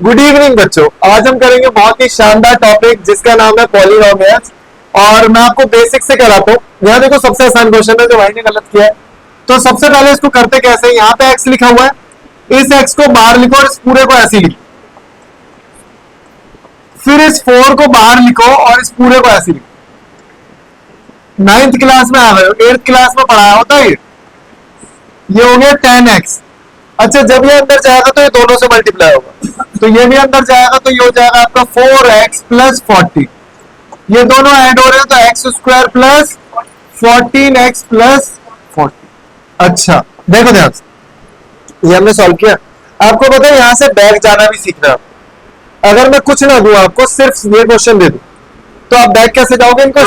Good evening बच्चों, आज हम करेंगे बहुत ही शानदार टॉपिक जिसका नाम है पॉलीनोमियल्स। और मैं आपको बेसिक से कराता हूँ। यहाँ देखो सबसे आसान क्वेश्चन है जो भाई ने गलत किया है। तो सबसे पहले इसको करते कैसे हैं, यहाँ पे x लिखा हुआ है, इस x को बाहर लिखो और इस पूरे को ऐसे लिखो। फिर इस 4 को बाहर लिखो और इस पूरे को ऐसे लिखो। 9th क्लास में आ गए हो, 8th क्लास में पढ़ाया होता है ये हो गया 10x। अच्छा, जब ये अंदर जाएगा तो ये दोनों से मल्टीप्लाई होगा, तो ये भी अंदर जाएगा तो ये हो जाएगा आपका 4x प्लस 40। ये दोनों ऐड हो रहे हैं तो x square plus 14x plus 40। अच्छा देखो ध्यान से, ये हमने सॉल्व किया। आपको पता है यहां से बैक जाना भी सीखना। अगर मैं कुछ ना दूं आपको, सिर्फ ये क्वेश्चन दे दूं, तो आप बैक कैसे जाओगे? इनको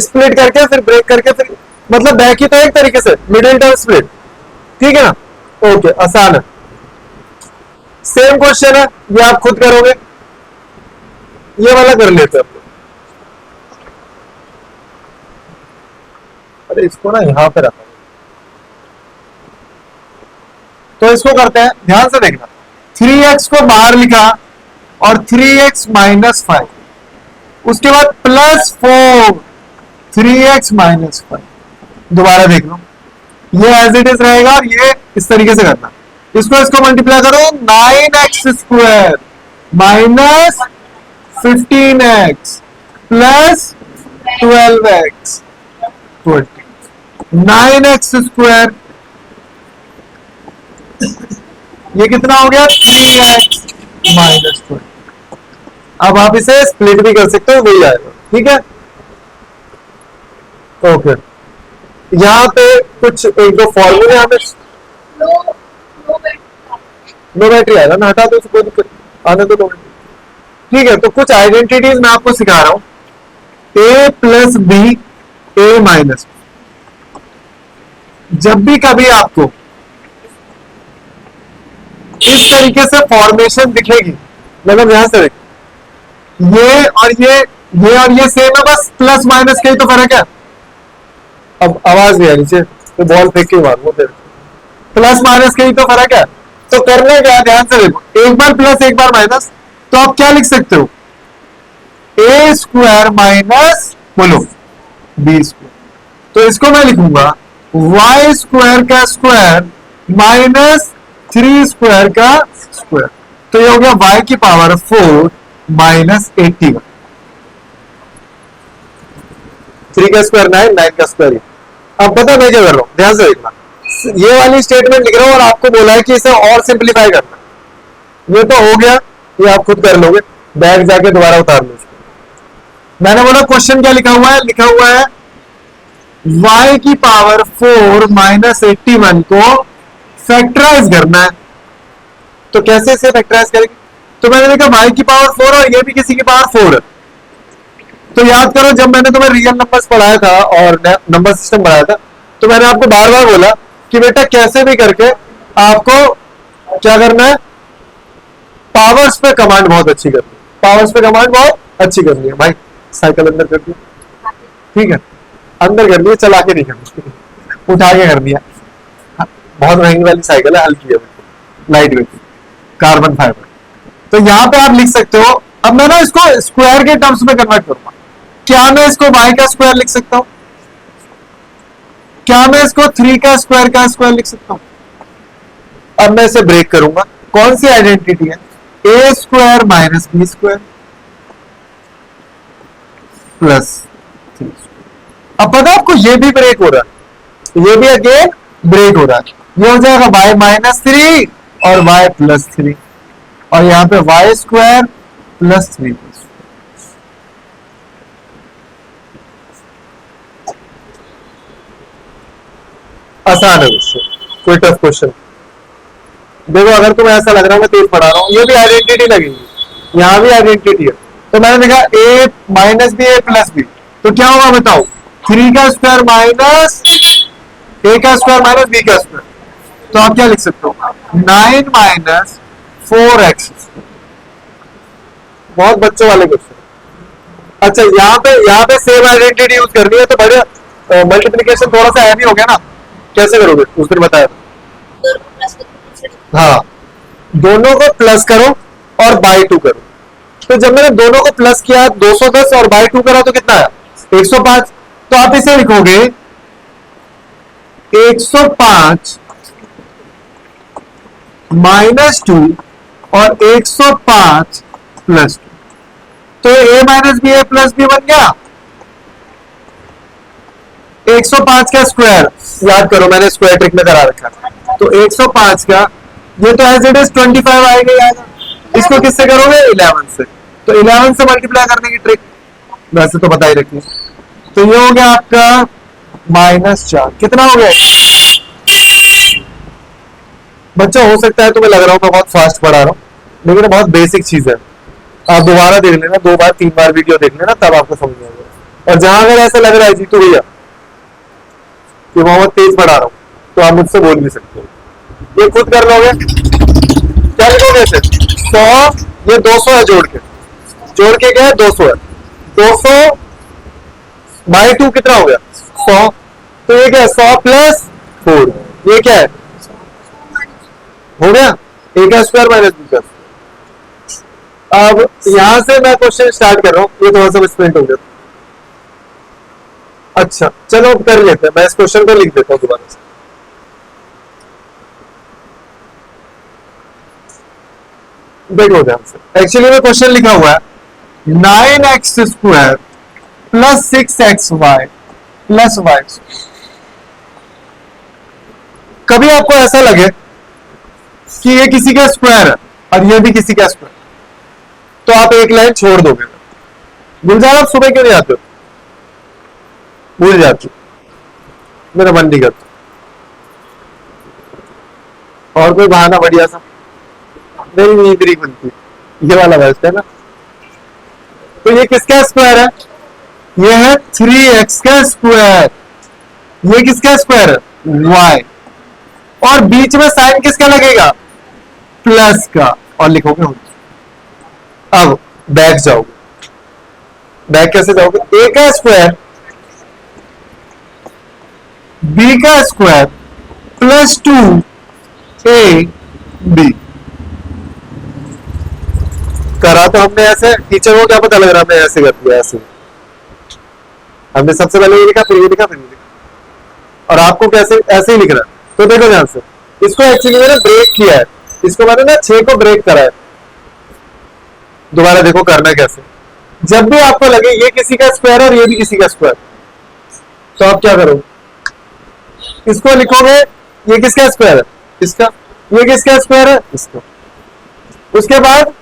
स्प्लिट करके फिर ब्रेक करके, फिर मतलब बैक ही तो एक तरीके से मिडिल टर्म स्प्लिट। ठीक है ना? ओके, आसान है। सेम क्वेश्चन है, ये आप खुद करोगे। ये वाला कर लेते हैं। अरे इसको ना यहां पे रखा, तो इसको करते हैं, ध्यान से देखना। 3x को बाहर लिखा और 3x माइनस 5, उसके बाद प्लस 4 3x माइनस 5। दोबारा देख लो, ये एज इट इज रहेगा और ये इस तरीके से करना। इसको मल्टीप्लाई करो, 9x square minus 15x plus 12x 20। 9x square, ये कितना हो गया? 3x minus 20। अब आप इसे स्प्लिट भी कर सकते हो, वही आएगा। ठीक है, ओके। यहाँ पे कुछ एक दो फॉर्मूले हमें नो बैटरी आएगा ना, हटा दो उसको, आने दो। ठीक है, तो कुछ आइडेंटिटीज मैं आपको सिखा रहा हूं। a plus B A minus. जब भी कभी आपको इस तरीके से फॉर्मेशन दिखेगी, मतलब यहां से ये और ये सेम है, बस प्लस माइनस का ही तो फर्क है। अब आवाज नहीं आ नीचे, तो बॉल फेंक के मार वो, प्लस माइनस का ही तो फर्क है। तो करने क्या, ध्यान से देखो, एक बार प्लस एक बार माइनस, तो आप क्या लिख सकते हो? ए स्क्वायर माइनस बोलो बी स्क्वायर। तो इसको मैं लिखूंगा वाई स्क्वायर का स्क्वायर माइनस 3 स्क्वायर का स्क्वायर। तो ये हो गया y की पावर 4 माइनस 81। 3 का स्क्वायर 9, 9 का स्क्वायर। अब पता मैं क्या कर रहा हूं, ध्यान से देखना। ये वाली स्टेटमेंट लिख रहा हूं और आपको बोला है कि इसे और सिंप्लीफाई करना। ये तो हो गया, ये आप खुद कर लोगे, बैक जाके दोबारा उतार लो। मैंने बोला क्वेश्चन क्या लिखा हुआ है? लिखा हुआ है y की पावर 4 माइनस 81 को फैक्टराइज करना है। तो कैसे इसे फैक्टराइज करेंगे? तो मैंने देखा y की पावर 4 और ये भी किसी की पावर 4 है। तो याद करो, जब मैंने तुम्हें रियल नंबर्स पढ़ाया था और नंबर सिस्टम पढ़ाया था, तो मैंने आपको बार बार बोला कि बेटा कैसे भी करके आपको क्या करना है, पावर्स पे कमांड बहुत अच्छी करनी है। पावर्स पे कमांड बहुत अच्छी करनी है। भाई साइकिल अंदर कर दिया, ठीक है, अंदर कर दिया, चला के नहीं करनी, उठा के कर दिया। बहुत महंगी वाली साइकिल है, हल्की है, लाइट वेट, कार्बन फाइबर। तो यहाँ पे आप लिख सकते हो। अब मैं ना इसको स्क्वायर के टर्म्स में कन्वर्ट करूंगा। क्या मैं इसको y का स्क्वायर लिख सकता हूं? क्या मैं इसको 3 का स्क्वायर लिख सकता हूं? अब मैं इसे ब्रेक करूंगा। कौन सी आइडेंटिटी है? a square minus B square plus 3। अब पता आपको ये भी ब्रेक हो रहा है, ये भी अगेन ब्रेक हो रहा है। ये हो जाएगा y माइनस 3 और y प्लस 3, और यहां पे y स्क्वायर प्लस 3। आसान है उससे, कोई टफ क्वेश्चन। देखो अगर तुम्हें ऐसा लग रहा है मैं तेज पढ़ा रहा हूं, ये भी आइडेंटिटी लगेगी, यहां भी आइडेंटिटी है। तो मैंने देखा a minus B A plus B, तो क्या होगा बताओ? 3 का स्क्वायर माइनस a का स्क्वायर माइनस b का स्क्वायर। तो आप क्या लिख सकते हो? 9 माइनस 4x। बहुत बच्चों वाले क्वेश्चन। अच्छा, यहाँ पे सेम आइडेंटिटी यूज करनी है, तो बड़े मल्टीप्लिकेशन थोड़ा सा हैवी हो गया ना, कैसे करोगे उस दिन बताया। हाँ, दोनों को प्लस करो और बाई 2 करो। तो जब मैंने दोनों को प्लस किया 210 और बाई 2 करा तो कितना है 105। तो आप इसे लिखोगे 105 माइनस 2 और 105 प्लस 2। तो a minus B A plus B बन गया 105 का स्क्वायर। याद करो मैंने स्क्वायर ट्रिक में करा रखा है। तो 105 का ये तो एज इट इज 25 आएगा ही आएगा। इसको किससे करोगे 11 से। तो 11 से मल्टीप्लाई करने की ट्रिक वैसे तो बता ही रखी। तो ये हो गया आपका -4। कितना हो गया बच्चा? हो सकता है तुम्हें लग रहा हो मैं बहुत फास्ट पढ़ा रहा हूँ, लेकिन बहुत बेसिक चीज है। आप दोबारा देख लेना, 2 बार 3 बार वीडियो देख लेना, तब आपको समझ में आएगा। और जहां अगर ऐसा लग रहा है जीतू भैया कि बहुत तेज पढ़ा रहा हूँ, तो आप मुझसे बोल भी सकते हो। ये खुद कर लोगे। क्या लिखोगे इसे 100, ये 200 है जोड़ के क्या है 200 है। 200 बाई 2 कितना हो गया 100। तो ये क्या है 100 प्लस 4, ये क्या है हो गया a का स्क्वायर माइनस b का। अब यहां से मैं क्वेश्चन स्टार्ट कर रहा हूं, ये थोड़ा सा मिसप्रिंट हो गया। अच्छा चलो कर लेते हैं, मैं इस क्वेश्चन को लिख देता हूं दोबारा से। देखो ध्यान से, एक्चुअली में क्वेश्चन लिखा हुआ है 9x square plus 6xy plus y। कभी आपको ऐसा लगे कि ये किसी का स्क्वायर है और ये भी किसी का स्क्वायर, तो आप एक लाइन छोड़ दोगे। गुलजार आप सुबह क्यों नहीं आते हो? भूल जाते हो, मेरा मन नहीं करता। और कोई बहाना बढ़िया सा, मेरी नींद नहीं बनती, ये वाला बेस्ट है ना। तो ये किसका स्क्वायर है? ये है 3x का स्क्वायर। ये किसका स्क्वायर है y। और बीच में साइन किसका लगेगा प्लस का, और लिखोगे अब बैक जाओगे। बैक कैसे जाओगे? a का स्क्वायर b का स्क्वायर प्लस 2ab करा। तो हमने ऐसे, टीचर को क्या पता लग रहा, हमने ऐसे कर दिया। ऐसे हमने सबसे पहले ये लिखा, फिर ये लिखा, फिर ये लिखा, और आपको कैसे ऐसे ही लिख रहा है। तो देखो ध्यान से, इसको एक्चुअली मैंने ब्रेक किया है, इसको मैंने ना 6 को ब्रेक करा है। दोबारा देखो करना कैसे। जब भी आपको लगे ये किसी का स्क्वायर और ये भी किसी का स्क्वायर, तो आप क्या करोगे? इसको लिखोगे ये किसका स्क्वायर है इसका, ये किसका स्क्वायर है इसका। उसके बाद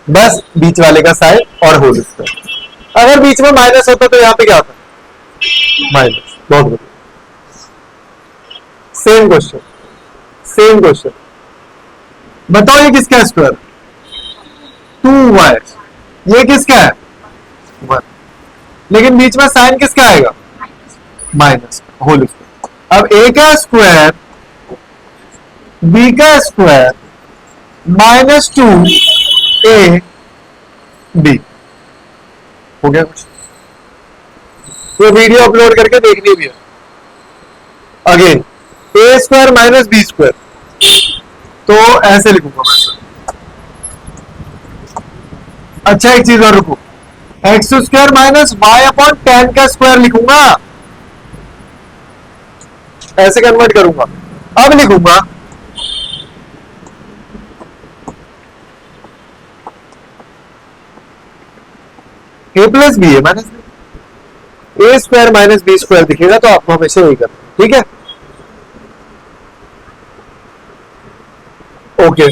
बस बीच वाले का साइन और होल स्क्वायर। अगर बीच में माइनस होता तो यहाँ पे क्या होता? माइनस। बहुत बढ़िया। सेम क्वेश्चन बताओ, ये किसका स्क्वायर? 2y। ये किसका है 1, लेकिन बीच में साइन किसका आएगा माइनस होल स्क्वायर। अब a का स्क्वायर b का स्क्वायर -2ab हो गया कुछ। वो वीडियो अपलोड करके देखनी भी है। Again a square minus B square, तो ऐसे लिखूंगा मैं। अच्छा एक चीज और रुको, X square minus Y upon 10 का स्क्वायर लिखूंगा, ऐसे कन्वर्ट करूंगा। अब लिखूंगा a प्लस बी है माइनस ए स्क्वायर माइनस बी स्क्वायर दिखेगा, तो आपको हमेशा यही करना, ठीक है। ओके,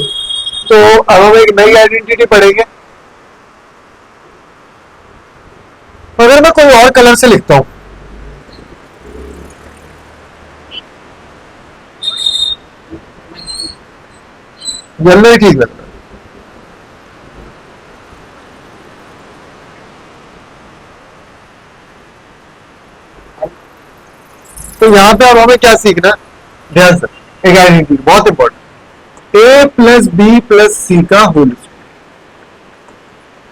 तो अब हम एक नई आइडेंटिटी पढ़ेंगे। अगर मैं कोई और कलर से लिखता हूं, येलो ही ठीक लगता है। तो यहां पे अब हमें क्या सीखना, ध्यान से, एक आइडेंटिटी बहुत important, a plus B plus C का होल स्क्वायर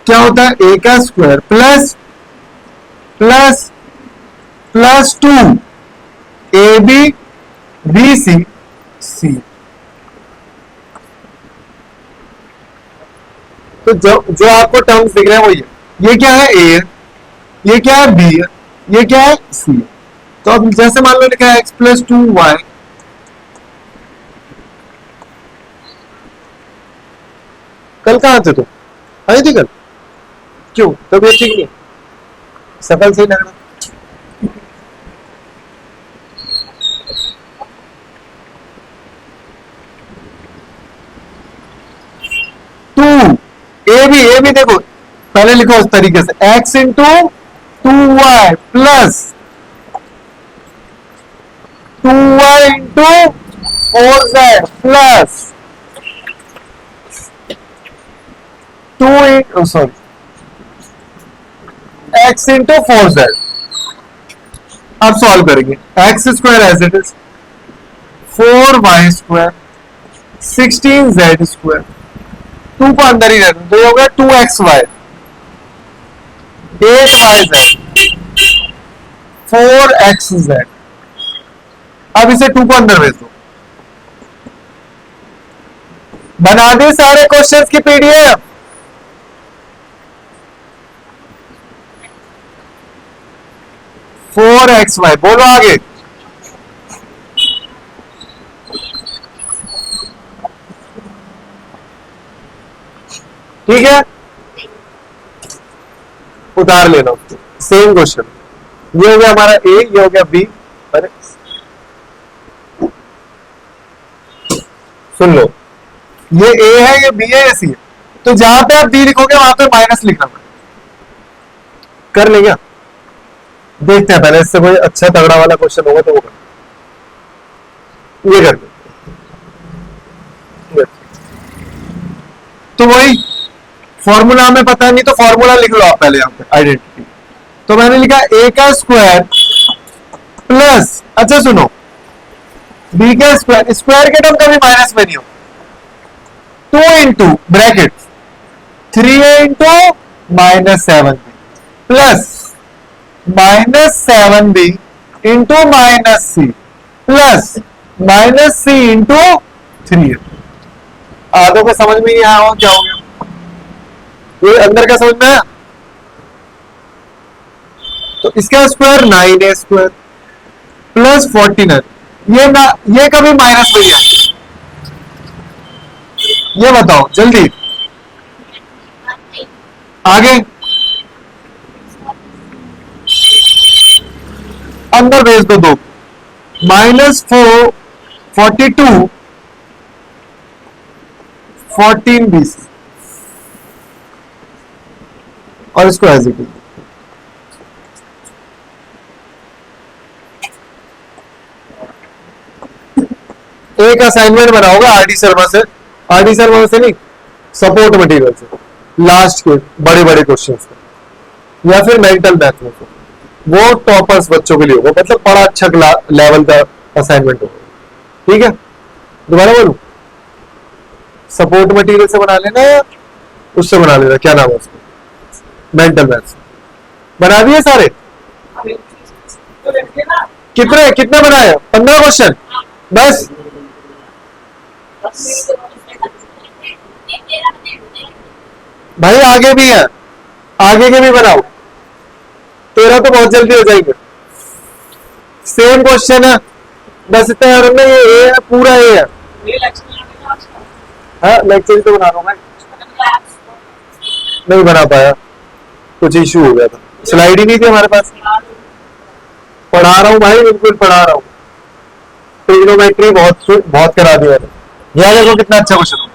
क्या होता है? a का square plus plus plus 2 ab bc c। तो जो आपको टर्म्स दिख रहे हैं वो ये क्या है ए है, ये क्या है बी है, ये क्या है सी है। तो अब जैसे मान लो लिखा है x प्लस 2y, कल कहाँ थे तुम? आई थी कल? क्यों तबीयत ठीक नहीं? सफल सही लग रहा। ए भी देखो पहले लिखो इस तरीके से x into 2y plus 2y into 4z plus x into 4z। अब सॉल्व करेंगे। X square as it is 4y square 16z square, 2 को अंदर ही रहने तो ये होगा 2xy 8yz 4xz। अब इसे 2 को अंदर भेज दो। बना दी सारे क्वेश्चंस की पीडीएफ। फोर एक्स वाई बोलो आगे। ठीक है, उतार लेना उसको। सेम क्वेश्चन, ये हो गया हमारा ए, ये हो गया बी। अरे सुन लो, ये ए है, ये बी है, ये सी है। तो जहां पे आप बी लिखोगे वहां पे माइनस लिखना पड़ेगा। कर लेंगे, देखते हैं पहले इससे कोई अच्छा तगड़ा वाला क्वेश्चन होगा तो वो कर। ये कर तो वही फॉर्मूला हमें पता नहीं तो फॉर्मूला लिख लो आप पहले यहाँ पे आइडेंटिटी। तो मैंने लिखा ए का स्क्वायर प्लस, अच्छा सुनो, बी का स्क्वायर, स्क्वायर के टर्म कभी माइनस में नहीं हो, 2 into bracket 3a into -7b plus -7b into -c plus -c into 3a। आधों को समझ में नहीं आया क्या हो गया? ये अंदर का समझ में आया? तो इसका स्क्वायर 9a स्क्वायर प्लस 49, ये कभी माइनस में ही आएगा? ये बताओ जल्दी, आगे अंदर भेज दो। दो -4 42 14 और इसको एज इट इज। एक असाइनमेंट बना होगा आरडी शर्मा से, आरडी शर्मा से नहीं, सपोर्ट मटेरियल से, लास्ट के बड़े बड़े क्वेश्चंस से, या फिर मेंटल मैथ में से। वो टॉपर्स बच्चों के लिए होगा, मतलब बड़ा अच्छा लेवल का असाइनमेंट होगा। ठीक है, दोबारा बोलूं, सपोर्ट मटेरियल से बना लेना या उससे बना लेना, क्या नाम है उसका, मेंटल मैथ बना दिए सारे। कितने कितने बनाए? 15 क्वेश्चन बस। भाई आगे भी है, आगे के भी बनाओ, 13 तो बहुत जल्दी हो जाएंगे। सेम क्वेश्चन है, बस इतना याद रखना, ये ए है, पूरा ए है। हाँ लेक्चर तो बना रहा हूँ मैं, नहीं बना पाया, कुछ इशू हो गया था, स्लाइड ही नहीं थी हमारे पास। पढ़ा रहा हूँ भाई, बिल्कुल पढ़ा रहा हूँ। ट्रिग्नोमेट्री बहुत करा दिया मैंने। यह देखो कितना अच्छा क्वेश्चन हो।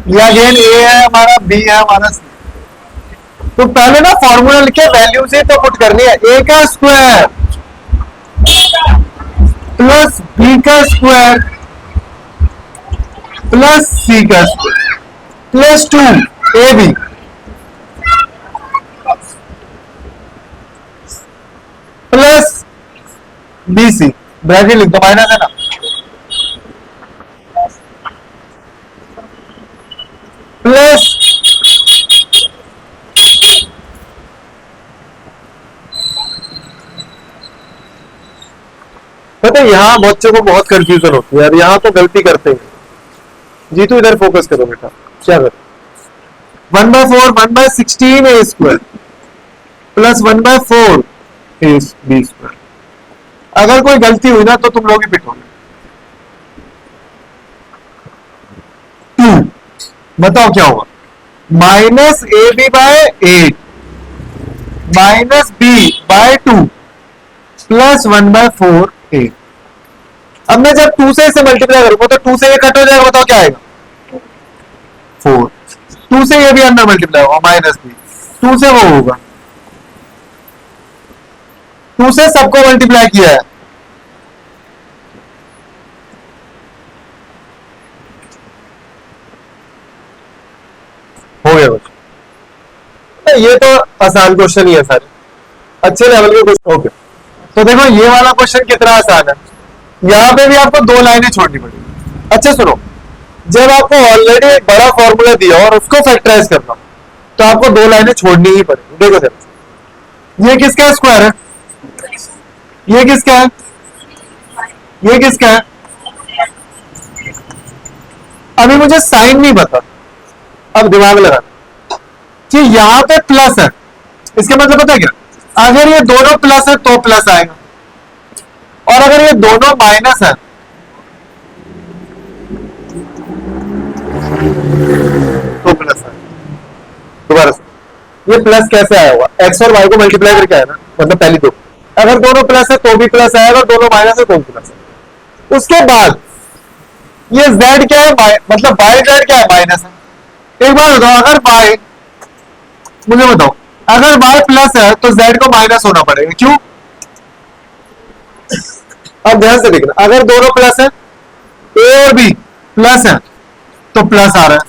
यह अगेन ए है हमारा, बी है हमारा, सी। तो पहले ना फॉर्मूला लिखे, वैल्यू से तो पुट करनी है। ए का स्क्वायर प्लस बी का स्क्वायर प्लस सी का square plus 2 A B plus B C, bracket लिख दो, माइनस है ना, प्लस पता है यहाँ बच्चों को बहुत कंफ्यूजन होती है यार, यहाँ तो गलती करते हैं। जी तो इधर फोकस करो बेटा, क्या करो, 1/4 1/16 A square plus 1/4 A B square. अगर कोई गलती हुई ना तो तुम लोग ही पिटोगे। 2 बताओ क्या होगा, minus A B by 8 minus B by 2 plus 1/4 A. अब मैं जब 2 से इसे मल्टीप्लाई करूंगा तो 2 से ये कट हो जाएगा, बताओ क्या आएगा 4। 2 से ये भी अंदर मल्टीप्लाई होगा माइनस बी, 2 से वो होगा, 2 से सबको मल्टीप्लाई किया है, हो गया कुछ। ये तो आसान क्वेश्चन ही है सारे, अच्छे लेवल के क्वेश्चन। ओके तो देखो ये वाला क्वेश्चन कितना आसान है, यहाँ पे भी आपको 2 लाइनें छोड़नी पड़ेगी। अच्छा सुनो, जब आपको ऑलरेडी एक बड़ा फॉर्मूला दिया और उसको फैक्टराइज करना तो आपको 2 लाइनें छोड़नी ही पड़ेगी। देखो जरा, ये किसका स्क्वायर है, ये किसका है, ये किसका है। अभी मुझे साइन नहीं पता, अब दिमाग लगा कि यहाँ पे प्लस है, इसका मतलब पता है क्या, अगर ये दोनों प्लस है तो प्लस आएगा, और अगर ये दोनों माइनस है तो प्लस आएगा। दोबारा से, ये प्लस कैसे आया होगा, एक्स और वाई को मल्टीप्लाई करके आया ना, मतलब पहली दो, अगर दोनों प्लस है तो भी प्लस आएगा, दोनों माइनस है तो भी प्लस है। उसके बाद ये z क्या है, मतलब y z क्या है, माइनस है। एक बार बताओ, अगर y, मुझे बताओ, अगर y प्लस है तो z को माइनस होना पड़ेगा, क्यों। अब ध्यान से देखना, अगर दोनों प्लस है, a और b प्लस है तो प्लस आ रहा है,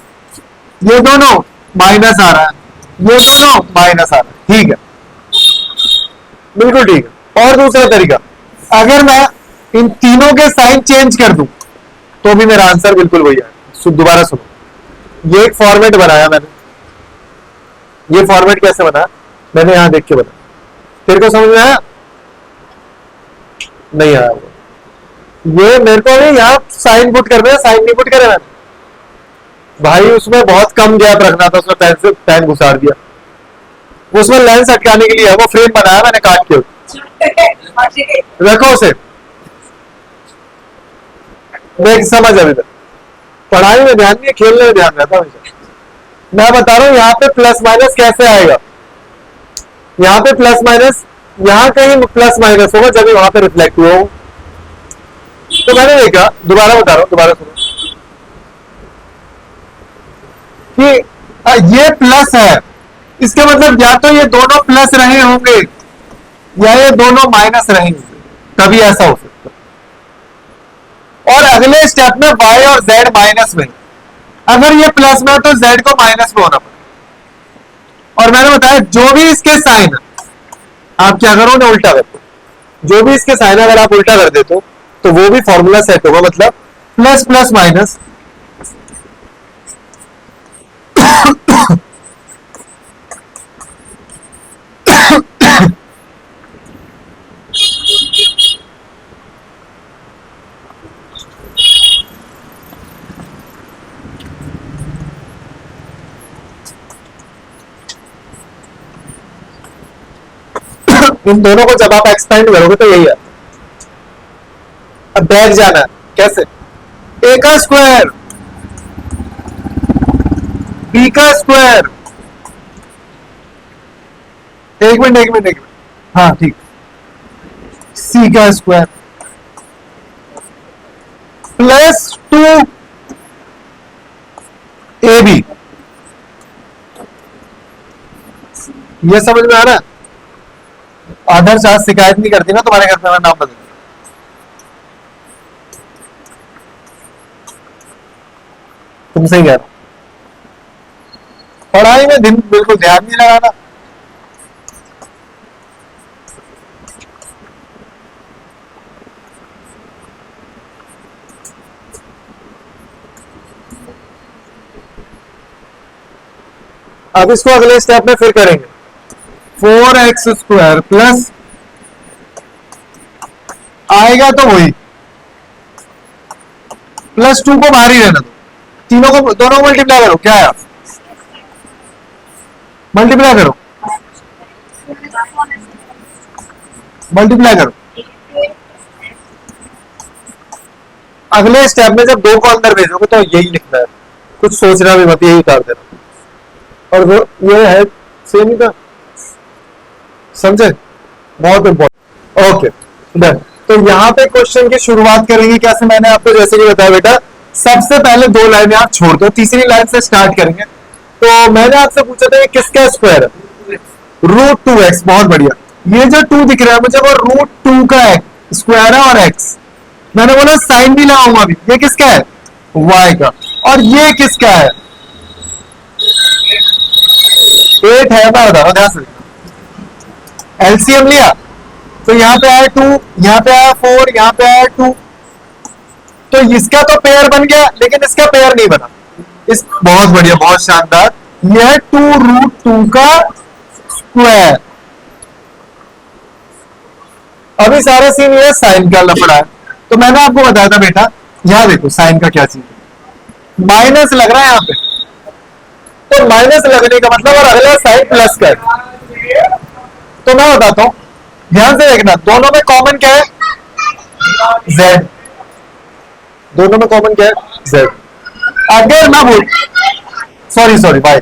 ये दोनों माइनस आ रहा है, ये दोनों माइनस आ रहा है, ठीक है, बिल्कुल ठीक है। और दूसरा तरीका, अगर मैं इन तीनों के साइन चेंज कर दूं तो भी मेरा आंसर बिल्कुल वही है। दोबारा सुनो, ये एक फॉर्मेट बनाया मैंने, ये फॉर्मेट कैसे बनाया मैंने यहां देख के बताया, तेरे को समझ में आया, नहीं आया होगा। ये मेरे को भी यहाँ साइन पुट करना है, साइन नहीं पुट करे मैंने भाई, उसमें बहुत कम गैप रखना था, उसमें पेन से पेन घुसार दिया, उसमें लेंस अटकाने के लिए वो फ्रेम बनाया मैंने काट के, रखो उसे, मैं समझ अभी तक पढ़ाई में ध्यान नहीं है, खेलने में ध्यान रहता हमेशा। मैं बता रहा हूं यहाँ पे प्लस माइनस कैसे आएगा, यहाँ पे प्लस माइनस, यहाँ कहीं प्लस माइनस होगा जब वहां पे रिफ्लेक्ट हुआ हो। तो मैंने देखा, दोबारा बता रहा हूं, दोबारा सुनो कि ये प्लस है, इसके मतलब या तो ये दोनों प्लस रहे होंगे या ये दोनों माइनस रहेंगे, तभी ऐसा हो सकता है। और अगले स्टेप में y और z माइनस में, अगर ये प्लस में तो z को माइनस में होना पड़ेगा। और मैंने बताया जो भी इसके साइन आप क्या करो ना, उल्टा कर दो, जो भी इसके साइन अगर आप उल्टा कर देते हो तो वो भी फॉर्मूला सेट होगा, मतलब प्लस प्लस माइनस इन दोनों को जब आप एक्सपेंड करोगे तो यही है। अब बैठ जाना है, कैसे, ए का स्क्वायर बी का स्क्वायर, एक मिनट, हाँ ठीक, सी का स्क्वायर प्लस 2 ए बी, ये समझ में आ रहा है। आदर्श आज शिकायत नहीं करती ना तुम्हारे घर पे मैं नाम बदल, तुमसे ही कह रहा हूं, पढ़ाई में दिन बिल्कुल ध्यान नहीं लगाना। अब इसको अगले स्टेप में फिर करेंगे, 4x स्क्वायर प्लस आएगा तो वही, प्लस 2 को बाहर ही रहना दो, तीनों को, दोनों को मल्टीप्लाई करो, क्या है मल्टीप्लाई करो, मल्टीप्लाई करो। अगले स्टेप में जब 2 को अंदर भेजोगे तो यही लिखना है, कुछ सोचना भी मत, यही उतार देना। और वो ये है सेम ही था, समझे? बहुत इंपॉर्टेंट। Okay done. तो यहाँ पे क्वेश्चन की शुरुआत करेंगे कैसे, मैंने आपको जैसे कि बताया बेटा, सबसे पहले 2 लाइनें आप छोड़ दो, तीसरी लाइन से स्टार्ट करेंगे। तो मैंने आपसे पूछा था किसका स्क्वायर है, √2x। बहुत बढ़िया। ये जो 2 दिख रहा है मुझे, वो √2 का स्क्वायर है और x। मैंने बोला साइन भी लगाऊंगा अभी, ये किसका है, y का। और ये किसका है, 8 है, मैं बता रहा हूं, ध्यान से। एलसीएम लिया तो यहाँ पे आया 2, यहाँ पे आया 4, यहाँ पे आया 2। तो इसका तो पेयर बन गया, लेकिन इसका पेयर नहीं बना। इस बहुत बढ़िया, बहुत शानदार। यह 2√2 का स्क्वायर। अभी सारा सीन ये साइन का लफड़ा है। तो मैंने आपको बताया था बेटा, यहां देखो साइन का क्या चीज है, माइनस लग रहा है यहाँ पे। तो माइनस लगने का मतलब, और अगला साइन प्लस का है। तो मैं बताता हूं, ध्यान से देखना, दोनों में कॉमन क्या है, z। दोनों में कॉमन क्या है, z। अगर मैं बोल सॉरी y,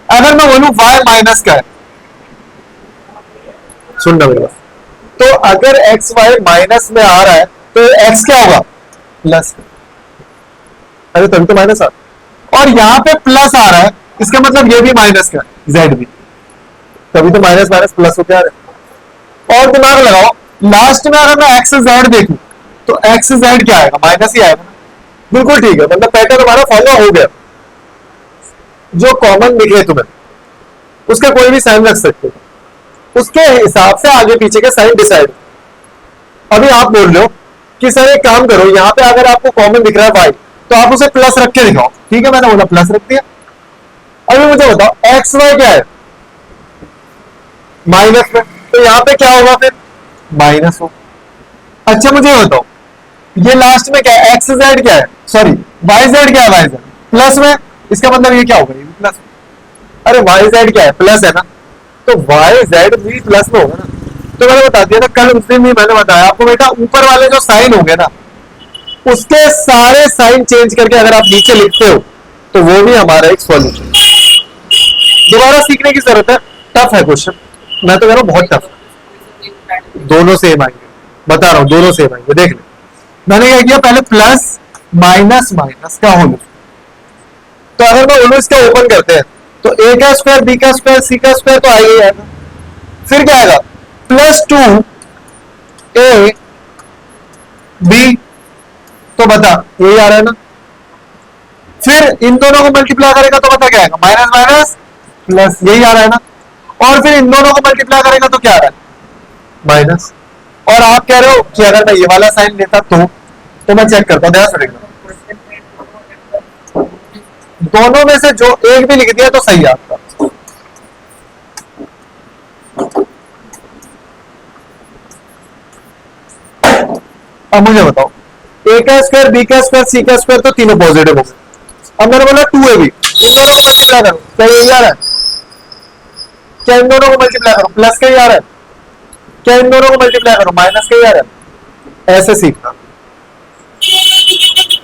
अगर मैं बोलूं y माइनस का है, सुनना मेरी बात। तो अगर एक्स वाई माइनस में आ रहा है तो x क्या होगा, प्लस। अरे तभी तो माइनस आ, और यहां पे प्लस आ रहा है, इसका मतलब ये भी माइनस का, z भी, तभी तो माइनस माइनस प्लस होते आ रहा है। और दिमाग लगाओ, लास्ट में अगर मैं एक्स जेड देखूं तो एक्स जेड क्या आएगा, माइनस ही आएगा। बिल्कुल ठीक है, मतलब पैटर्न हमारा फॉलो हो गया। जो कॉमन दिखे तुम्हें उसका कोई भी साइन रख सकते हो, उसके हिसाब से आगे पीछे के साइन डिसाइड। अभी आप बोल रहे हो कि सर एक काम करो, यहाँ पे अगर आपको कॉमन दिख रहा है वाई, तो आप उसे प्लस रख के दिखाओ। ठीक है, मैंने बोला प्लस रख दिया। अभी मुझे बताओ एक्स वाई क्या है, माइनस में, तो यहाँ पे क्या होगा फिर, माइनस हो। अच्छा मुझे बताओ, ये लास्ट में क्या है, एक्स जेड क्या है, सॉरी वाई जेड क्या है, वाई जेड प्लस में, इसका मतलब ये क्या होगा, ये भी प्लस। अरे वाई जेड क्या है, प्लस है ना, तो वाई जेड भी प्लस में होगा ना। तो मैंने बता दिया ना, कल उस दिन भी मैंने बताया आपको बेटा, ऊपर वाले जो साइन होंगे ना, उसके सारे साइन चेंज करके अगर आप नीचे लिखते हो तो वो भी हमारा एक सॉल्यूशन। दोबारा सीखने की जरूरत है, टफ है क्वेश्चन, मैं तो कह रहा हूं बहुत टफ। दोनों सेम आएंगे, बता रहा हूं, दोनों सेम आएंगे, देख ले। मैंने क्या किया, पहले प्लस माइनस माइनस का होल। तो अगर मैं बोलूं इसका ओपन करते हैं, तो a का स्क्वायर, b का स्क्वायर, c का स्क्वायर तो आएगा ही आएगा। फिर क्या आएगा, +2 a b, तो बता यही आ रहा है ना। फिर इन दोनों को मल्टीप्लाई करेगा तो बता क्या आएगा, माइनस माइनस प्लस, यही आ रहा है ना। और फिर इन दोनों को मल्टीप्लाई करेगा तो क्या आ रहा है, माइनस। और आप कह रहे हो कि अगर मैं ये वाला साइन लेता तो मैं चेक करता हूं, ध्यान से देखना, दोनों में से जो एक भी लिख दिया तो सही है आपका। अब मुझे बताओ, a का स्क्वायर, b का स्क्वायर, c का स्क्वायर तो तीनों पॉजिटिव हो गए। अब मैंने बोला 2ab, इन दोनों को मल्टीप्लाई करो, क्या यही आ रहा है, क्या इन दोनों को मल्टीप्लाई करो, प्लस का ही आ रहा है, क्या इन दोनों को मल्टीप्लाई करो, माइनस का ही आ रहा है। ऐसे सीखना,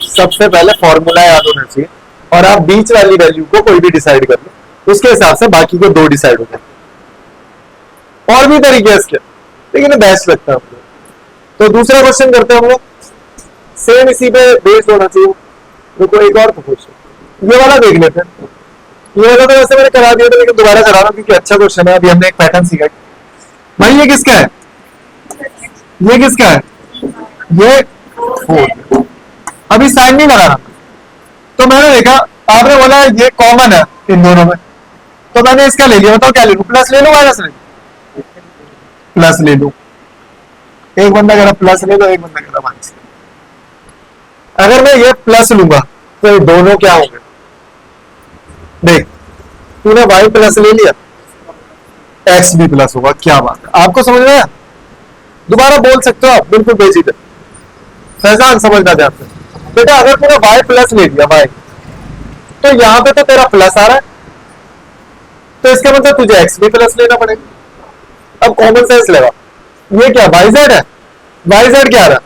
सबसे पहले फॉर्मूला याद होना चाहिए, और आप बीच वाली वैल्यू को कोई भी डिसाइड कर लो, उसके हिसाब से बाकी को 2 डिसाइड हो जाए। और भी तरीके इसके, लेकिन बेस्ट लगता है आपको। तो दूसरा क्वेश्चन करते हैं हम लोग, सेम इसी पे बेस्ड होना चाहिए। देखो एक और क्वेश्चन, ये वाला देख लेते हैं। ये वाला तो वैसे मैंने करा दिया था, लेकिन दोबारा करा रहा हूं क्योंकि अच्छा क्वेश्चन है। अभी हमने एक पैटर्न सीखा भाई, ये किसका है, ये किसका है, ये 4। अभी साइन नहीं लगाना, तो मैंने देखा आपने बोला ये कॉमन है इन दोनों में, तो मैंने इसका ले लिया। बताओ क्या ले लूं, प्लस ले लूं माइनस ले लूं, प्लस ले लूं। एक बंदा कह रहा प्लस ले लो, एक बंदा कह रहा माइनस। अगर मैं ये प्लस लूंगा तो ये दोनों क्या होंगे, देख तूने y प्लस ले लिया, x भी प्लस होगा। क्या बात है, आपको समझ में आया? दोबारा बोल सकते हो आप, बिल्कुल बेझिझक। फैजान समझना चाहते हैं बेटा, अगर तूने y प्लस ले लिया y, तो यहां पे तो तेरा प्लस आ रहा है, तो इसका मतलब तुझे एक्स भी प्लस लेना पड़ेगा। अब कॉमन सेंस लगा, ये क्या वाई जेड है, वाई जेड क्या आ रहा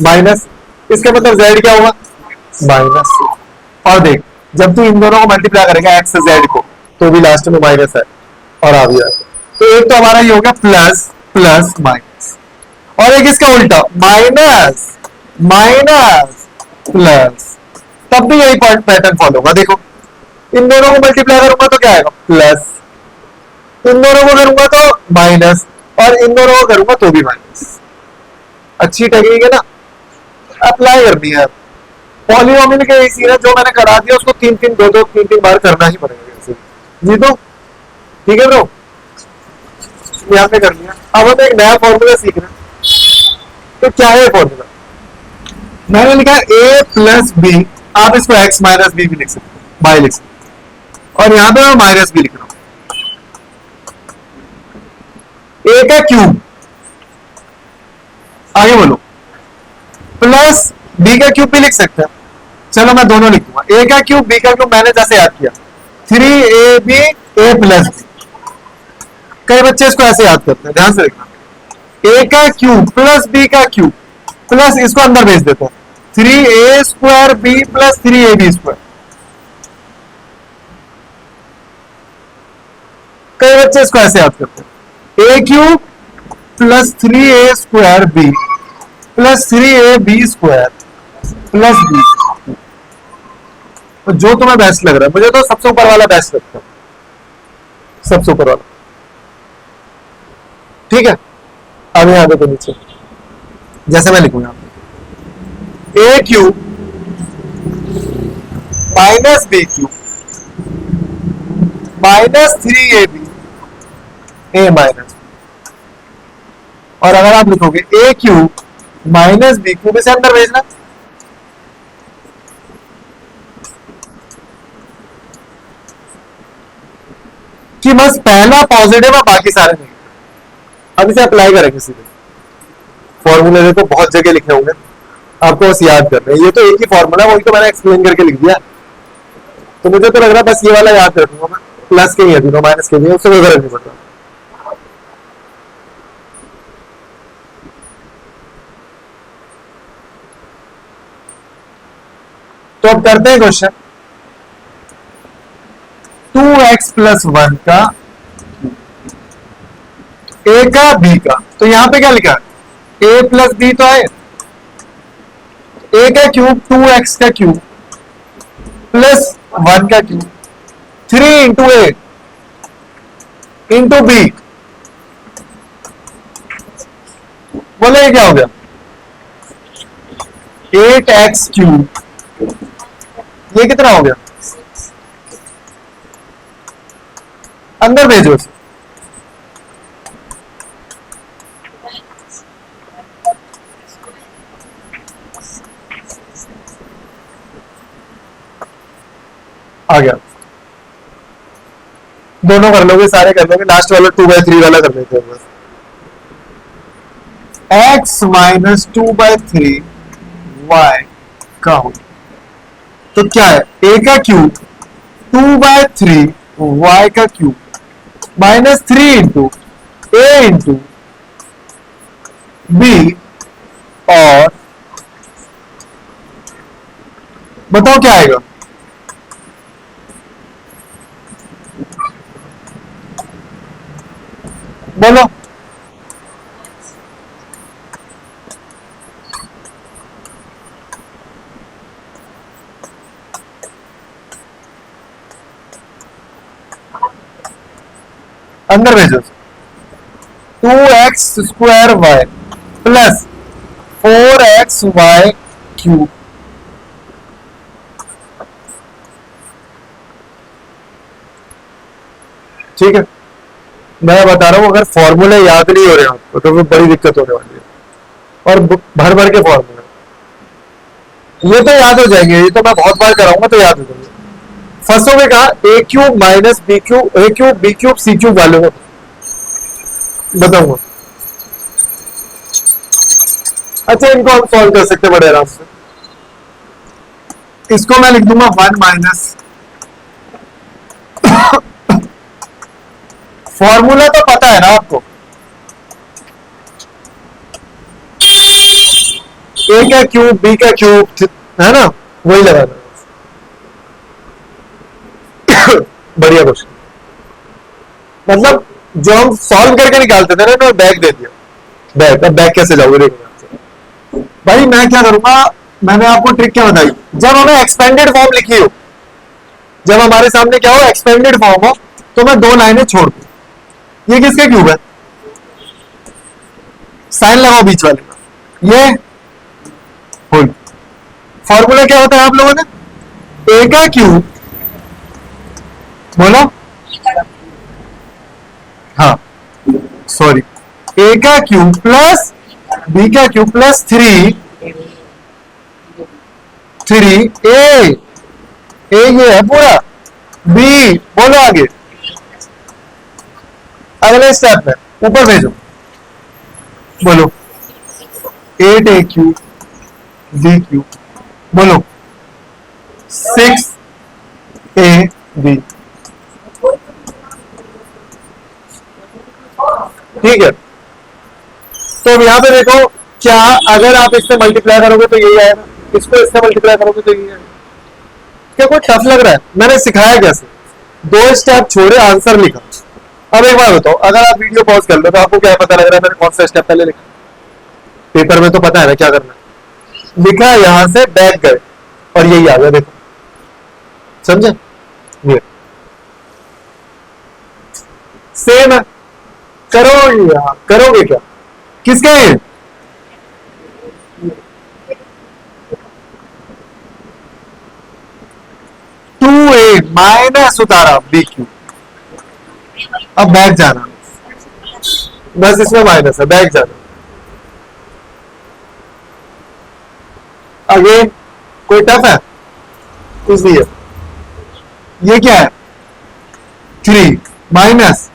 माइनस, इसका मतलब जेड क्या होगा माइनस। और देख जब तू इन दोनों को मल्टीप्लाई करेगा एक्स जेड को तो भी लास्ट में माइनस है और आ भी जाएगा। तो एक तो हमारा ये हो गया प्लस प्लस माइनस, और एक इसका उल्टा माइनस माइनस प्लस, तब भी यही पैटर्न फॉलो होगा। देखो इन दोनों को मल्टीप्लाई करूंगा तो क्या आएगा प्लस, इन दोनों को करूंगा तो माइनस, और इन दोनों को करूंगा तो भी माइनस। अच्छी टेक्निक है ना, अप्लाई करनी है। पॉलीनोमियल के इसी है जो मैंने करा दिया उसको तीन तीन बार करना ही पड़ेगा जी। तो ठीक है ब्रो, यहाँ पे कर लिया। अब हमें एक नया फॉर्मूला सीखना है। तो क्या है फॉर्मूला, मैंने लिखा ए प्लस बी, आप इसको एक्स माइनस बी भी लिख सकते हो, बाई लिख सकते हो, और यहां पे मैं माइनस बी लिख रहा हूं। ए का क्यूब, आगे बोलो, प्लस बी का क्यूब भी लिख सकते हैं। चलो मैं दोनों लिख दूंगा, ए का क्यूब बी का क्यूब मैंने जैसे याद किया 3ab ए प्लस बी। कई बच्चे इसको ऐसे याद करते हैं, ध्यान से देखना, ए का क्यूब प्लस बी का क्यूब प्लस इसको अंदर भेज देते हैं 3a square B plus 3ab square. कई बच्चे इसको ऐसे याद करते हैं, A cube plus 3a square B plus 3ab square plus B. तो जो तुम्हें बेस्ट लग रहा है, मुझे तो सबसे ऊपर वाला बेस्ट लगता है, सबसे ऊपर वाला। ठीक है, अब यहां देखो नीचे जैसे मैं लिखूंगा A cube minus B cube minus 3ab A minus, और अगर आप लिखोगे A cube minus B cube, इसे अंदर भेजना, कि बस पहला पॉजिटिव है बाकी सारे नहीं। अब इसे अप्लाई करेंगे सीधे, फॉर्मूले देखो बहुत जगह लिखे होंगे, आपको बस याद करना है। ये तो एक ही फॉर्मूला, वही तो मैंने एक्सप्लेन करके लिख दिया। तो मुझे तो लग रहा है बस ये वाला याद रखूंगा मैं, प्लस के ही है तीनों, माइनस के भी, उससे कोई फर्क नहीं पड़ता। तो अब करते हैं क्वेश्चन 2x प्लस 1 का ए का बी का। तो यहां पे क्या लिखा है ए प्लस बी तो है, ए का क्यूब 2x का क्यूब प्लस 1 का cube 3 into A into B. बोले ये क्या हो गया 8x क्यूब, ये कितना हो गया, अंदर भेजो इसे। आ गया, दोनों कर लोगे, सारे कर लोगे, लास्ट वाला 2/3 वाला कर देते हैं। x माइनस 2/3 y का हो, तो क्या है a का क्यूब 2/3 y का cube minus 3 into A into B, और बताओ क्या आएगा, बोलो। अंदर भेजो 2x square Y plus 4x Y cube. ठीक है, मैं बता रहा हूं अगर फॉर्मूले याद नहीं हो रहे आपको तो बड़ी दिक्कत होने वाली है, और भर भर के फॉर्मूले, ये तो याद हो जाएंगे, ये तो मैं बहुत बार कराऊंगा तो याद हो जाएंगे। फर्स्ट में कहा ए क्यूब माइनस बी क्यूब, ए cube B cube C cube वालों को बताऊंगा। अच्छा, इनको हम सॉल्व कर सकते बड़े आराम से। इसको मैं लिख दूंगा 1 माइनस फॉर्मूला तो पता है ना आपको, ए का क्यूब बी का क्यूब है ना, वही लगाना। बढ़िया क्वेश्चन, मतलब जो हम सॉल्व करके निकालते थे ना, बैक दे दिया। बैक, अब बैक कैसे जाओगे देखो भाई। मैं क्या करूंगा, मैंने आपको ट्रिक क्या बताई, जब हमें एक्सपेंडेड फॉर्म लिखी हो, जब हमारे सामने क्या हो एक्सपेंडेड फॉर्म हो, तो मैं दो लाइनें छोड़ दूं। ये किसका क्यूब है, साइन लगाओ बीच वाले का, ये होल। फॉर्मूला क्या होता है आप लोगों ने, ए का क्यूब, बोलो, हाँ सॉरी, ए का क्यूब प्लस बी का क्यूब प्लस थ्री ए ये है पूरा, बी बोलो आगे, अगले स्टेप में ऊपर भेजो, बोलो 8a क्यूब बी क्यूब, बोलो 6ab। ठीक है, तो अब यहां पे देखो, क्या अगर आप इससे मल्टीप्लाई करोगे तो यही आएगा, इसको इससे मल्टीप्लाई करोगे तो यही आएगा। क्या कोई टफ लग रहा है, मैंने सिखाया कैसे, दो स्टेप छोड़े आंसर लिखा। अब एक बार बताओ, अगर आप वीडियो पॉज कर लो तो आपको क्या पता लग रहा है मैंने कौन सा स्टेप पहले लिखा, पेपर में तो पता है ना क्या करना है। लिखा यहां से बैक गए और यही आ गया, देखो समझे, ये सेम है। करो यहां, करोगे क्या, किसका है, 2a माइनस उतारा बी क्यू। अब बैक जाना, बस इसमें माइनस है, बैक जाना। आगे कोई टफ है, इसलिए ये क्या है, 3 माइनस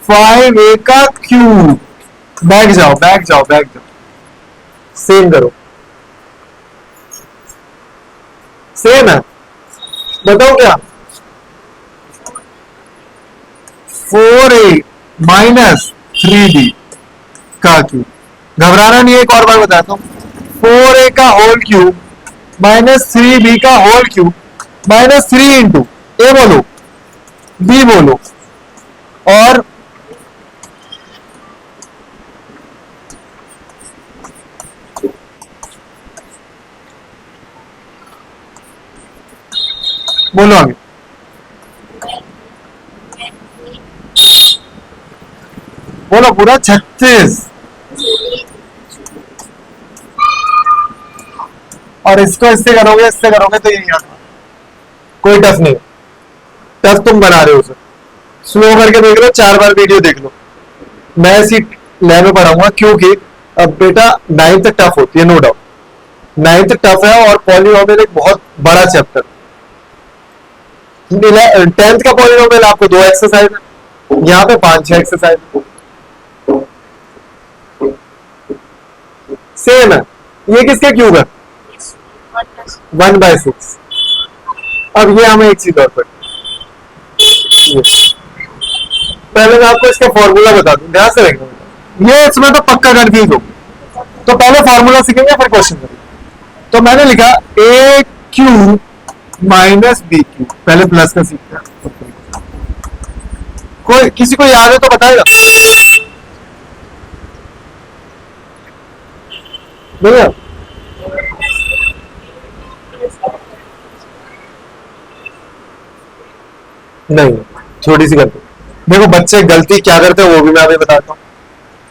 5a का क्यूब, बैक जाओ बैक जाओ बैक जाओ, सेम करो, सेम है, बताओ क्या, 4a माइनस 3b का क्यूब। घबराना नहीं है, एक और बार बताता हूं, 4a का होल क्यूब माइनस 3b का होल क्यूब माइनस 3 इंटू ए बोलो बी बोलो और बोलो आगे, बोलो पूरा 36, और इसको इससे करोगे तो यही आता। कोई टफ नहीं, टफ तुम बना रहे हो उसे, स्लो करके देख लो, 4 बार वीडियो देख लो। मैं इसी लैब में पढ़ाऊंगा, क्योंकि अब बेटा 9th टफ होती है, नो डाउट 9th टफ है, और पॉलीनोमियल एक बहुत बड़ा चैप्टर। 10th का पॉलीनोमियल आपको 2 एक्सरसाइज है, यहाँ पे 5-6 एक्सरसाइज सेम है। ये किसके क्यूब है, 1/6। अब ये हमें एक चीज और पर, पहले मैं आपको इसका फॉर्मूला बता दूं, ध्यान से देखना, ये इसमें तो पक्का कंफ्यूज हो, तो पहले फॉर्मूला सीखेंगे फिर क्वेश्चन करेंगे। तो मैंने लिखा ए क्यूब माइनस बी क्यूब, पहले प्लस का सीखते हैं। कोई किसी को याद है तो बताएगा भैया, नहीं छोटी सी गलती। देखो बच्चे गलती क्या करते हैं वो भी मैं अभी बताता हूँ।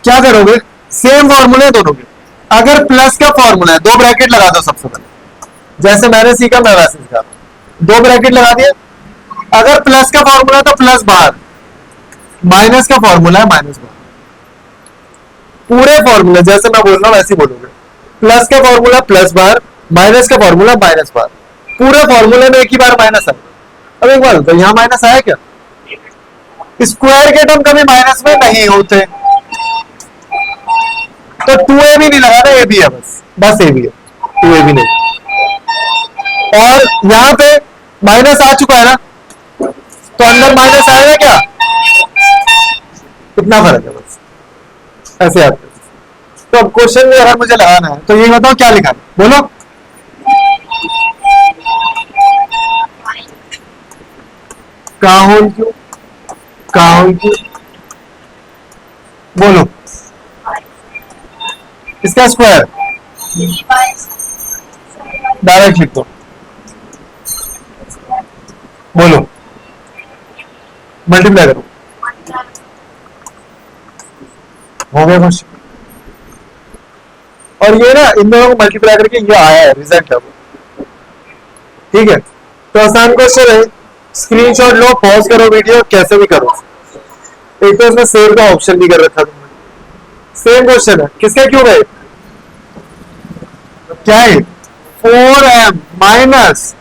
क्या करोगे, सेम फॉर्मूले दोनों के, अगर प्लस का फॉर्मूला है 2 ब्रैकेट लगा दो सबसे पहले, जैसे मैंने सीखा मैं वैसे सीखा, 2 ब्रैकेट लगा दिए। अगर प्लस का फॉर्मूला है तो प्लस बाहर, माइनस का फॉर्मूला है माइनस बाहर। पूरे फॉर्मूला जैसे मैं बोल रहा हूँ वैसे ही बोलोगे, प्लस का फॉर्मूला प्लस बार, माइनस का फॉर्मूला माइनस बार, पूरे फॉर्मूले में एक ही बार माइनस आया। अब एक बार तो यहाँ माइनस आया क्या, स्क्वायर के टर्म कभी माइनस में नहीं होते, तो 2a भी नहीं लगाना, ए भी है, बस ए भी है, 2a भी नहीं। और यहाँ पे माइनस आ चुका है ना, तो अंदर माइनस आएगा क्या, इतना फर्क है बस, ऐसे याद कर। तो अब क्वेश्चन में अगर मुझे लगाना है तो ये बताओ क्या लिखा है, बोलो। कहाँ होल क्यों, कहाँ होल क्यों, बोलो। इसका स्क्वायर डायरेक्ट लिख दो, बोलो। मल्टीप्लाई करो, हो गया क्वेश्चन। और ये ना इन दोनों को मल्टीप्लाई करके ये आया है रिजल्ट है वो, ठीक है। तो आसान क्वेश्चन है, स्क्रीनशॉट लो, पॉज करो वीडियो, कैसे भी करो। एक तो इसमें सेव का ऑप्शन भी कर रखा तुमने। सेम क्वेश्चन है, किसका क्यूब है, क्या है, 4m माइनस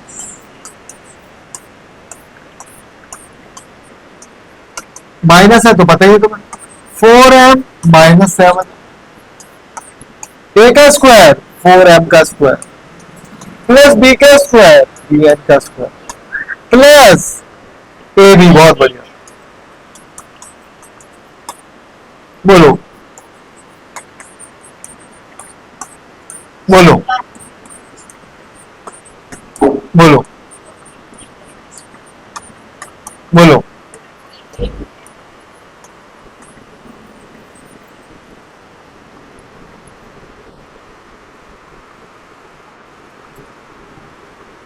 माइनस है तो पता ही तुम्हें, 4m माइनस 7, ए का स्क्वायर 4m का स्क्वायर प्लस बी का स्क्वायर bn का स्क्वायर प्लस ए बी, बहुत बढ़िया। बोलो बोलो बोलो बोलो।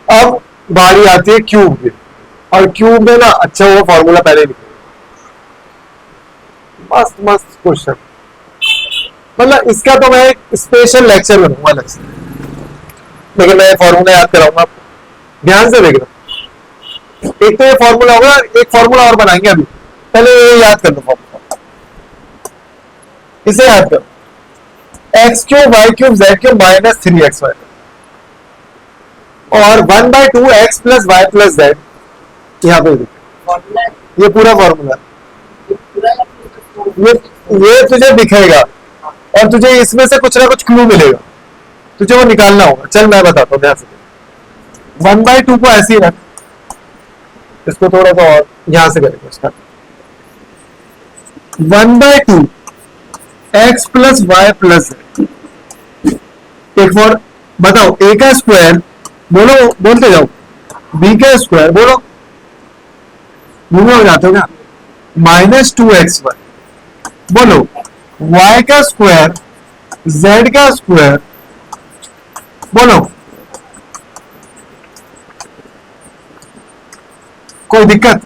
अब बारी आती है क्यूब की, और क्यूब में ना अच्छा वो फॉर्मूला पहले लिखो, मस्त मस्त क्वेश्चन। मतलब इसका तो मैं एक स्पेशल लेक्चर बनूंगा अलग से, लेकिन मैं फॉर्मूला याद कराऊंगा आपको, ध्यान से देखना। एक तो ये फॉर्मूला होगा, एक फॉर्मूला और बनाएंगे अभी, पहले ये याद कर लो फॉर्मूला, इसे याद करो, X cube Y cube Z cube minus 3xy और 1/2x plus Y plus Z, यहाँ पे ये पूरा फॉर्मूला, ये तुझे दिखेगा और तुझे इसमें से कुछ ना कुछ क्लू मिलेगा, तुझे वो निकालना होगा। चल मैं बताता हूँ ध्यान से। 1/2 को ऐसे ही रख, इसको थोड़ा सा और यहां से करेंगे उसका, 1/2 एक्स प्लस वाई प्लस एक फॉर, बताओ ए का स्क्वायर, बोलो बोलते जाओ, बी का स्क्वायर बोलो, मुंह हो जाते हो क्या, -2xy बोलो, y का स्क्वायर z का स्क्वायर बोलो, कोई दिक्कत,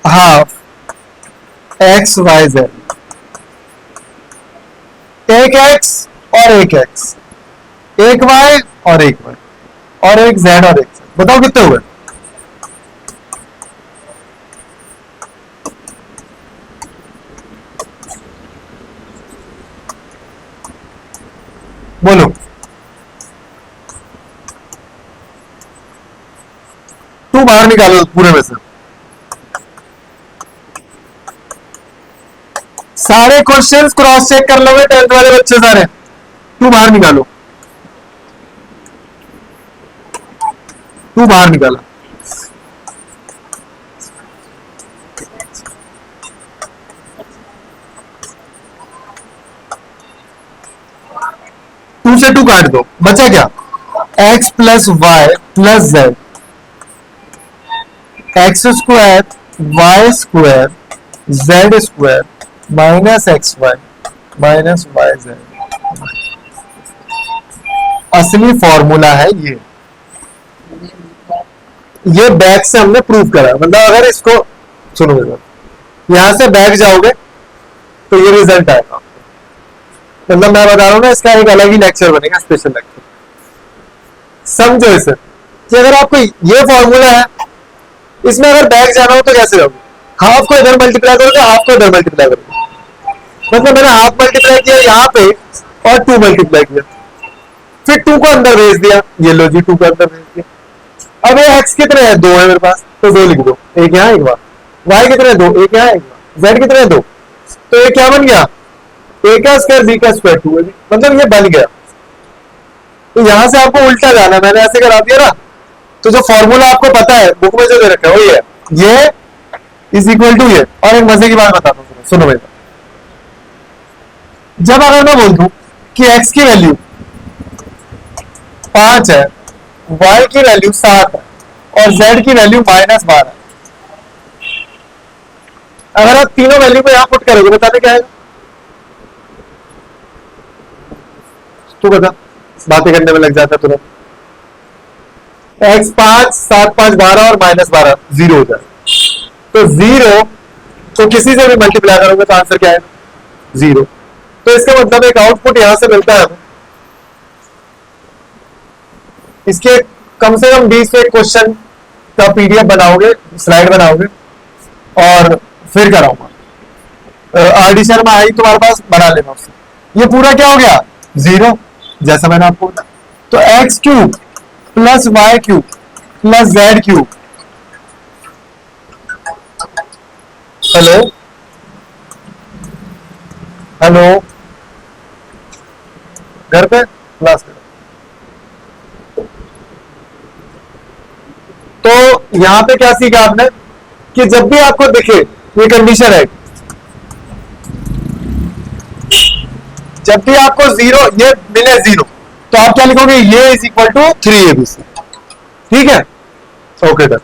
हाफ एक्स वाई जेड, एक x और एक x, एक y और एक y और एक z और एक z, बताओ कितने हुए, बोलो। तू बाहर निकालो पूरे में से सारे क्वेश्चंस, क्रॉस चेक कर लोगे 10th वाले बच्चे सारे, तू बाहर निकालो, तू बाहर निकाला। टू से टू काट दो, बचा क्या, x plus Y plus Z, X square Y square Z square minus X Y minus Y Z. असली फॉर्मूला है ये बैक से हमने प्रूव करा। मतलब अगर इसको सुनो, यहां से बैक जाओगे तो ये रिजल्ट आएगा। मतलब मैं बता रहा हूं ना, इसका एक अलग ही लेक्चर बनेगा, स्पेशल लेक्चर। समझो इसे कि अगर आपको ये फॉर्मूला है, इसमें अगर बैक जाना हो तो कैसे जाओगे, हाफ को इधर मल्टीप्लाई करोगे, हाफ को इधर मल्टीप्लाई करोगे। मतलब मैंने हाफ मल्टीप्लाई किया यहाँ पे और 2 मल्टीप्लाई किया, फिर 2 को अंदर भेज दिया, ये लो जी 2 को अंदर भेज दिया। अब ये x कितने हैं, 2 है मेरे पास, तो 2 लिख दो, एक यहाँ एक वहां। y कितने, 2, एक यहाँ एक वहां। z कितने, 2, तो ये क्या बन गया, a का स्क्वायर b का स्क्वायर 2 है, मतलब ये बन गया। तो यहां से आपको उल्टा जाना, मैंने ऐसे करा दिया ना, तो जो फॉर्मूला आपको पता है बुक में जो दे रखा है वही है, ये इज इक्वल टू ये। और एक मजे की बात बताता हूँ, सुनो भाई, जब अगर मैं बोल दूं कि x की वैल्यू 5 है, y की वैल्यू 7 है और z की वैल्यू -12 है, अगर आप तीनों वैल्यू को यहां पुट करोगे बताने क्या आएगा? तू बता, बातें करने में लग जाता तुरंत। x 5, 7, 5, 12 और -12 0 हो जाए, तो 0 तो किसी से भी मल्टीप्लाई करोगे तो आंसर क्या है? 0। तो इसका मतलब एक आउटपुट यहां से मिलता है हमें। इसके कम से कम 20 क्वेश्चन का पीडीएफ बनाओगे, स्लाइड बनाओगे और फिर कराऊंगा। आरडी शर्मा आई तुम्हारे पास, बना लेना उससे। ये पूरा क्या हो गया? 0, जैसा मैंने आपको बताया। तो x cube plus y cube plus z cube, hello hello, घर पे क्लास में। तो यहां पे क्या सीखा आपने कि जब भी आपको दिखे ये कंडीशन है, जब भी आपको 0 ये मिले 0, तो आप क्या लिखोगे? ये इज इक्वल टू 3 ABC। ठीक है, ओके सर।